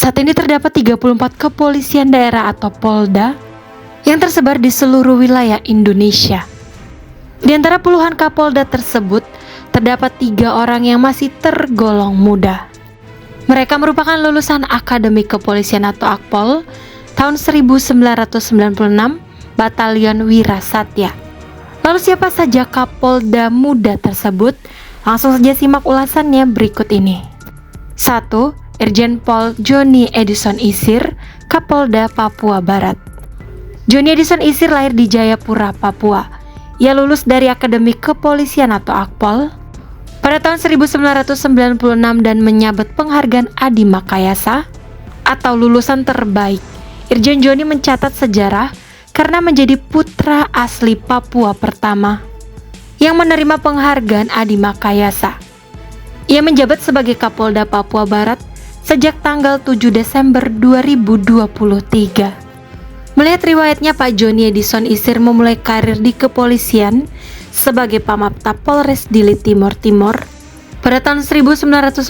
Saat ini terdapat 34 kepolisian daerah atau Polda yang tersebar di seluruh wilayah Indonesia. Di antara puluhan Kapolda tersebut, terdapat 3 orang yang masih tergolong muda. Mereka merupakan lulusan Akademi Kepolisian atau Akpol tahun 1996, Batalion Wira Satya. Lalu siapa saja Kapolda muda tersebut? Langsung saja simak ulasannya berikut ini. 1. Irjen Pol Joni Edison Isir, Kapolda Papua Barat. Joni Edison Isir lahir di Jayapura, Papua. Ia lulus dari Akademi Kepolisian atau Akpol pada tahun 1996 dan menyabet penghargaan Adi Makayasa atau lulusan terbaik. Irjen Joni mencatat sejarah karena menjadi putra asli Papua pertama yang menerima penghargaan Adi Makayasa. Ia menjabat sebagai Kapolda Papua Barat sejak tanggal 7 Desember 2023. Melihat riwayatnya, Pak Joni Edison Isir memulai karir di kepolisian sebagai Pamapta Polres Dili Timor Timur pada tahun 1997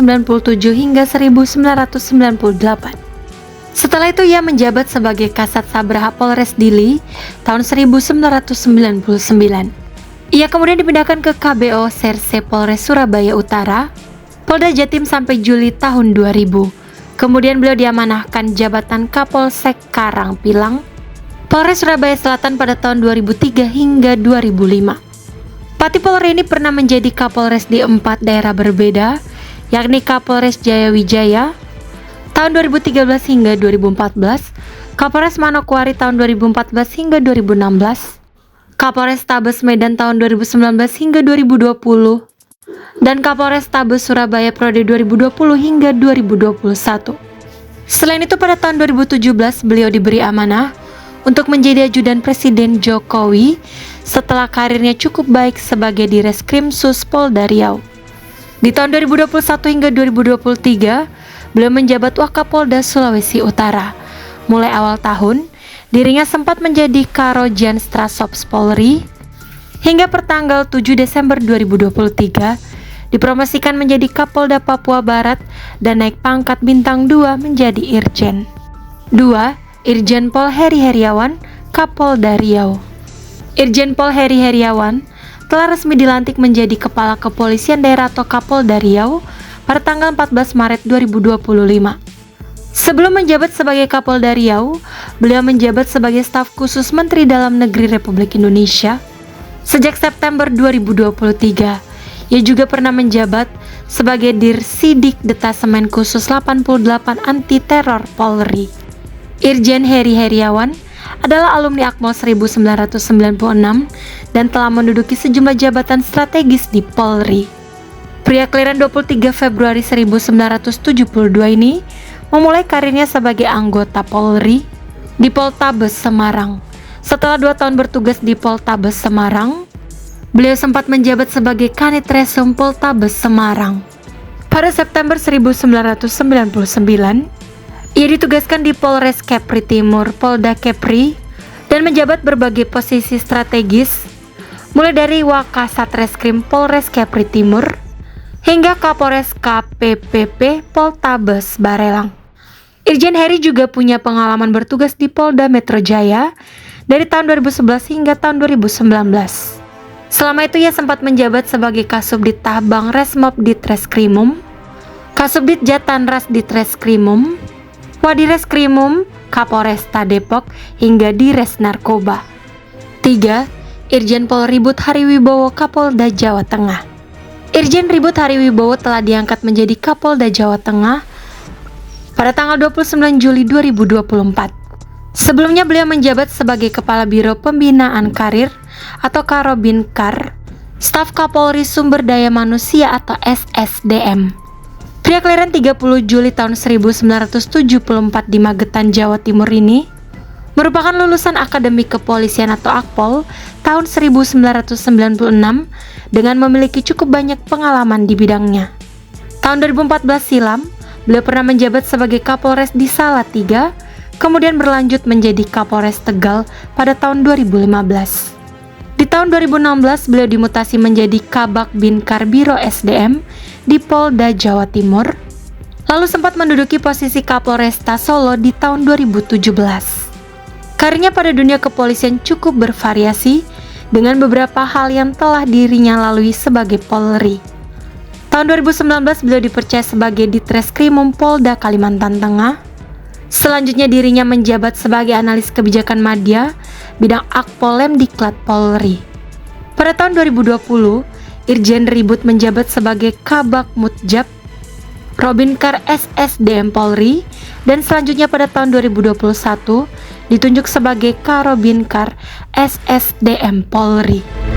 hingga 1998. Setelah itu ia menjabat sebagai Kasat Sabraha Polres Dili tahun 1999. Ia kemudian dipindahkan ke KBO Serse Polres Surabaya Utara, Polda Jatim sampai Juli tahun 2000. Kemudian beliau diamanahkan jabatan Kapolsek Karangpilang, Polres Surabaya Selatan pada tahun 2003 hingga 2005. Pati Polri ini pernah menjadi Kapolres di 4 daerah berbeda, yakni Kapolres Jayawijaya tahun 2013 hingga 2014, Kapolres Manokwari tahun 2014 hingga 2016, Kapolres Tabes Medan tahun 2019 hingga 2020, dan Kapolres Tabes Surabaya periode 2020 hingga 2021. Selain itu pada tahun 2017 beliau diberi amanah untuk menjadi ajudan Presiden Jokowi setelah karirnya cukup baik sebagai Direskrimsus Polda Riau. Di tahun 2021 hingga 2023 beliau menjabat Wakapolda Sulawesi Utara. Mulai awal tahun dirinya sempat menjadi Karojan Strasops Polri hingga pertanggal 7 Desember 2023 dipromosikan menjadi Kapolda Papua Barat dan naik pangkat bintang 2 menjadi Irjen. 2. Irjen Pol Heri Heriawan, Kapolda Riau. Irjen Pol Heri Heriawan telah resmi dilantik menjadi Kepala Kepolisian Daerah atau Kapolda Riau pada tanggal 14 Maret 2025. Sebelum menjabat sebagai Kapolda Riau, beliau menjabat sebagai staf khusus Menteri Dalam Negeri Republik Indonesia sejak September 2023. Ia juga pernah menjabat sebagai Dirsidik Detasemen Khusus 88 Anti Teror Polri. Irjen Heri Heriawan adalah alumni Akmol 1996 dan telah menduduki sejumlah jabatan strategis di Polri. Pria kelahiran 23 Februari 1972 ini memulai karirnya sebagai anggota Polri di Poltabes Semarang. Setelah 2 tahun bertugas di Poltabes Semarang, beliau sempat menjabat sebagai Kanit Resum Poltabes Semarang. Pada September 1999, ia ditugaskan di Polres Kepri Timur, Polda Kepri, dan menjabat berbagai posisi strategis, mulai dari Wakasatreskrim Polres Kepri Timur hingga Kapolres KPPP Poltabes Barelang. Irjen Heri juga punya pengalaman bertugas di Polda Metro Jaya dari tahun 2011 hingga tahun 2019. Selama itu ia sempat menjabat sebagai Kasubdit Tabang Resmob Ditreskrimum, Kasubdit Jatanras Ditreskrimum, Wadireskrimum, Kapolresta Depok, hingga Dires Narkoba. 3. Irjen Pol Ribut Hariwibowo, Kapolda Jawa Tengah. Irjen Ribut Hariwibowo telah diangkat menjadi Kapolda Jawa Tengah pada tanggal 29 Juli 2024. Sebelumnya beliau menjabat sebagai Kepala Biro Pembinaan Karir atau Karobinkar, Staf Kapolri Sumber Daya Manusia atau SSDM. Pria kelahiran 30 Juli tahun 1974 di Magetan, Jawa Timur ini merupakan lulusan Akademi Kepolisian atau Akpol tahun 1996 dengan memiliki cukup banyak pengalaman di bidangnya. Tahun 2014 silam, beliau pernah menjabat sebagai Kapolres di Salatiga, kemudian berlanjut menjadi Kapolres Tegal pada tahun 2015. Di tahun 2016 beliau dimutasi menjadi Kabak Binkar Biro SDM di Polda Jawa Timur. lalu sempat menduduki posisi Kapolresta Solo di tahun 2017. Karirnya pada dunia kepolisian cukup bervariasi dengan beberapa hal yang telah dirinya lalui sebagai Polri. Tahun 2019 beliau dipercaya sebagai Ditreskrimum Polda Kalimantan Tengah. Selanjutnya dirinya menjabat sebagai analis kebijakan media bidang Akpolem Diklat Polri. Pada tahun 2020, Irjen Ribut menjabat sebagai Kabak Mutjab Robincar SSDM Polri, dan selanjutnya pada tahun 2021 ditunjuk sebagai Karobincar SSDM Polri.